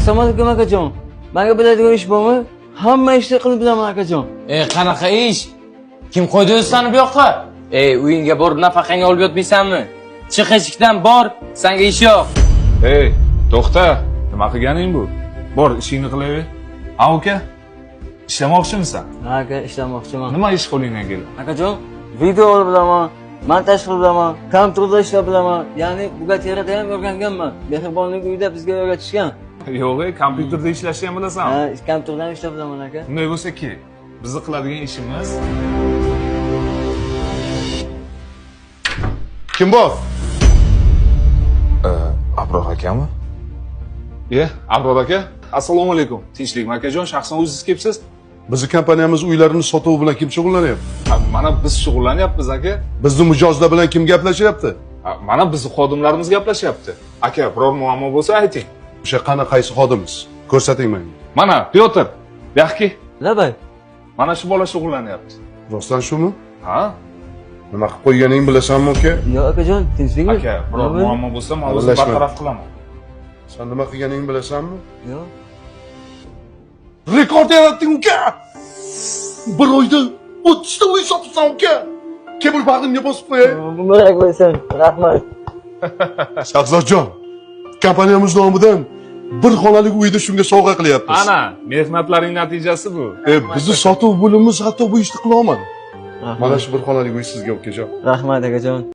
Assalomu alaykum akajon. Menga biladigan ish bormi? Hamma ishni qilib bilaman akajon. Qanaqa ish? Kim qo'ydi o'zi seni bu yoqqa? Uyingga borib nafaqangni olib yotmaysanmi? Chiq eshikdan bor, senga ish yo'q. To'xta. Nima qilganing bu? Bor, ishingni qilaver. Ha, uka. Ishlamoqchimisan? Ha aka, ishlamoqchiman. Nima ish qo'lingdan keladi? Akajon, video olib bilaman, montaj qilib bilaman, kompyuterda ishlab bilaman. Ya'ni bugateriyada ham o'rganganman. Mehribonlik uyida bizga o'rgatishgan. Yo'q, kompyuterda ishlashni ham bilasanmi? Ha, kompyuterda ham ishlab bilaman aka. Unday bo'lsa kel. Bizni qiladigan ishimiz Kim bor? Abror akami? Abror aka. Assalomu alaykum. Tinchlikmi akajon? Shaxsan o'zingiz kelibsiz? Bizning kompaniyamiz uylarini sotuvi bilan kim shug'ullanyapti? Mana biz shug'ullanyapmiz aka. Bizni mijozlar bilan kim gaplashyapti? Mana bizni xodimlarimiz gaplashyapti. Aka, biror muammo bo'lsa ayting. O'sha qaysi xodimimiz? Ko'rsating menga. Mana Pyotr. Yaxki. Labay. Mana shu bola shug'ullanyapti. Rostdan shumi? Ha? Nima qilib qo'yganingni bilasanmi, uka? Yo'q akajon, tinchlikmi? Aka, biror muammo bo'lsa, men o'zim bartaraf qilaman. Sen nima qilganingni bilasanmi? Yo'q. Rekord yaratding, uka! Bir oyda 30 ta uy sotibsan, uka! Kebul bag'rimga bosib qo'yay. Muborak bo'lsin. Rahmat. Shahzodjon, kompaniyamiz nomidan bir xonalik uyni shunga sovg'a qilyapmiz. Ana, mehnatlaring natijasi bu. Bizni sotuv bo'limiz hatto bu ishni qila olmadi. Mana shu bir xonalik uy sizga, ukajon. Rahmat akajon.